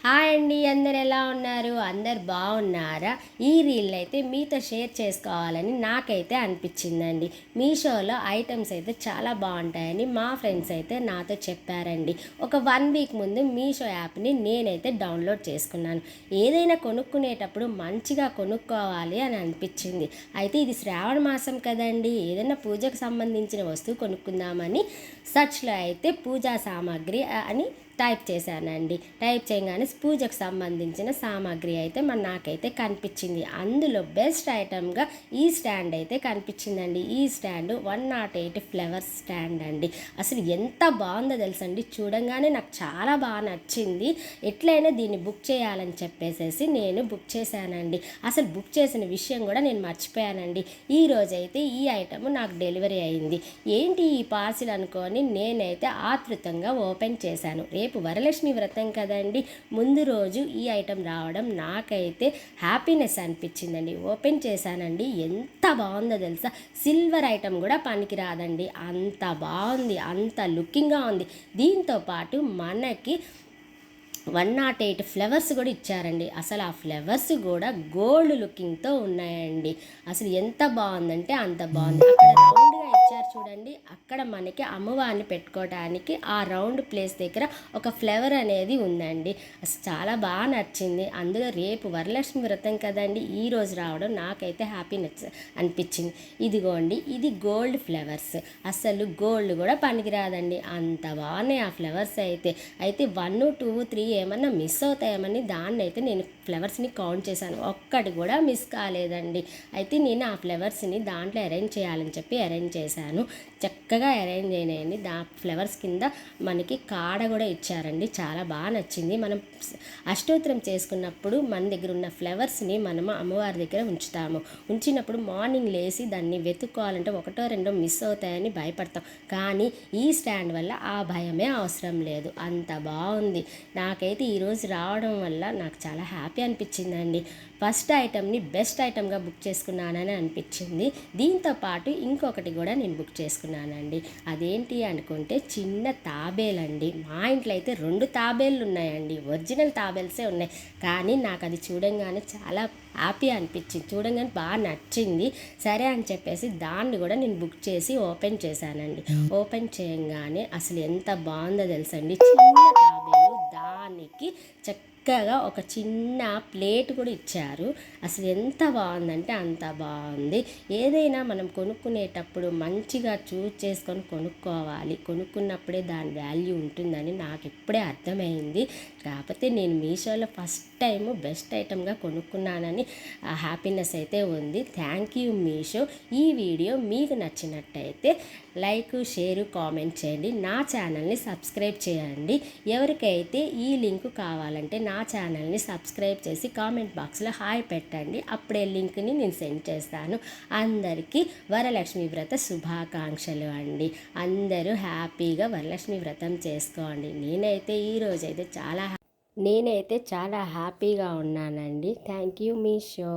Hi అండి, అందరు ఎలా ఉన్నారు? అందరు బాగున్నారా? ఈ రీల్ అయితే మీతో షేర్ చేసుకోవాలని నాకైతే అనిపించిందండి. మీషోలో ఐటమ్స్ అయితే చాలా బాగుంటాయని మా ఫ్రెండ్స్ అయితే నాతో చెప్పారండి. ఒక 1 వీక్ ముందు మీషో యాప్ని నేనైతే డౌన్లోడ్ చేసుకున్నాను. ఏదైనా కొనుక్కునేటప్పుడు మంచిగా కొనుక్కోవాలి అని అనిపించింది. అయితే ఇది శ్రావణ మాసం కదండి, ఏదైనా పూజకు సంబంధించిన వస్తువు కొనుక్కుందామని సర్చ్లో అయితే పూజా సామాగ్రి అని టైప్ చేశానండి. టైప్ చేయగానే పూజకు సంబంధించిన సామాగ్రి అయితే నాకైతే కనిపించింది. అందులో బెస్ట్ ఐటమ్గా ఈ స్టాండ్ అయితే కనిపించిందండి. ఈ స్టాండ్ 108 ఫ్లవర్స్ స్టాండ్ అండి. అసలు ఎంత బాగుందో తెలుసండి, చూడంగానే నాకు చాలా బాగా నచ్చింది. ఎట్లయినా దీన్ని బుక్ చేయాలని చెప్పేసి నేను బుక్ చేశానండి. అసలు బుక్ చేసిన విషయం కూడా నేను మర్చిపోయానండి. ఈ రోజైతే ఈ ఐటమ్ నాకు డెలివరీ అయింది. ఏంటి ఈ పార్సిల్ అనుకొని నేనైతే ఆతృతంగా ఓపెన్ చేశాను. రేపు వరలక్ష్మి వ్రతం కదండి, ముందు రోజు ఈ ఐటెం రావడం నాకైతే హ్యాపీనెస్ అనిపించిందండి. ఓపెన్ చేశానండి, ఎంత బాగుందో తెలుసా. సిల్వర్ ఐటెం కూడా పనికిరాదండి, అంత బాగుంది, అంత లుకింగ్గా ఉంది. దీంతో పాటు మనకి 108 ఫ్లవర్స్ కూడా ఇచ్చారండి. అసలు ఆ ఫ్లవర్స్ కూడా గోల్డ్ లుకింగ్తో ఉన్నాయండి. అసలు ఎంత బాగుందంటే అంత బాగుంది. అక్కడ రౌండ్గా ఇచ్చారు చూడండి, అక్కడ మనకి అమ్మవారిని పెట్టుకోవడానికి ఆ రౌండ్ ప్లేస్ దగ్గర ఒక ఫ్లవర్ అనేది ఉందండి. అసలు చాలా బాగా నచ్చింది. అందులో రేపు వరలక్ష్మి వ్రతం కదండి, ఈ రోజు రావడం నాకైతే హ్యాపీనెస్ అనిపించింది. ఇదిగోండి, ఇది గోల్డ్ ఫ్లవర్స్. అసలు గోల్డ్ కూడా పనికిరాదండి, అంత బాగున్నాయి ఆ ఫ్లవర్స్ అయితే. 1 2 3 ఏమన్నా మిస్ అవుతాయేమని దాన్ని అయితే నేను ఫ్లవర్స్ని కౌంట్ చేశాను, ఒక్కటి కూడా మిస్ కాలేదండి. అయితే నేను ఆ ఫ్లవర్స్ని దాంట్లో అరేంజ్ చేయాలని చెప్పి అరేంజ్ చేశాను. చక్కగా అరేంజ్ అయినాయండి. ఫ్లవర్స్ కింద మనకి కాడ కూడా ఇచ్చారండి, చాలా బాగా నచ్చింది. మనం అష్టోత్తరం చేసుకున్నప్పుడు మన దగ్గర ఉన్న ఫ్లవర్స్ని మనము అమ్మవారి దగ్గర ఉంచుతాము. ఉంచినప్పుడు మార్నింగ్ లేసి దాన్ని వెతుక్కోవాలంటే 1 2 మిస్ అవుతాయని భయపడతాం. కానీ ఈ స్టాండ్ వల్ల ఆ భయమే అవసరం లేదు, అంత బాగుంది. నాకైతే ఈరోజు రావడం వల్ల నాకు చాలా హ్యాపీ అనిపించిందండి. ఫస్ట్ ఐటమ్ని బెస్ట్ ఐటమ్గా బుక్ చేసుకున్నానని అనిపించింది. దీంతో పాటు ఇంకొకటి కూడా నేను బుక్ చేసుకున్నానండి. అదేంటి అనుకుంటే చిన్న తాబేలండి. మా ఇంట్లో అయితే 2 తాబేళ్ళు ఉన్నాయండి, ఒరిజినల్ తాబేల్సే ఉన్నాయి. కానీ నాకు అది చూడంగానే చాలా హ్యాపీ అనిపించింది, చూడంగానే బాగా నచ్చింది. సరే అని చెప్పేసి దాన్ని కూడా నేను బుక్ చేసి ఓపెన్ చేశానండి. ఓపెన్ చేయగానే అసలు ఎంత బాగుందో తెలుసండి, చిన్న తాబేలు, దానికి చక్కగా ఒక చిన్న ప్లేట్ కూడా ఇచ్చారు. అసలు ఎంత బాగుందంటే అంత బాగుంది. ఏదైనా మనం కొనుక్కునేటప్పుడు మంచిగా చూస్ చేసుకొని కొనుక్కోవాలి, కొనుక్కున్నప్పుడే దాని వాల్యూ ఉంటుందని నాకు ఇప్పుడే అర్థమైంది. కాకపోతే నేను మీషోలో ఫస్ట్ టైం బెస్ట్ ఐటమ్గా కొనుక్కున్నానని హ్యాపీనెస్ అయితే ఉంది. Thank you Meesho. ఈ వీడియో మీకు నచ్చినట్టయితే లైక్, షేరు, కామెంట్ చేయండి. నా ఛానల్ని సబ్స్క్రైబ్ చేయండి. ఎవరికైతే ఈ లింక్ కావాలంటే నా ఛానల్ని సబ్స్క్రైబ్ చేసి కామెంట్ బాక్స్లో హాయ్ పెట్టండి, అప్పుడే లింక్ని నేను సెండ్ చేస్తాను. అందరికీ వరలక్ష్మి వ్రత శుభాకాంక్షలు అండి. అందరూ హ్యాపీగా వరలక్ష్మి వ్రతం చేసుకోండి. నేనైతే చాలా హ్యాపీగా ఉన్నానండి. Thank you Meesho.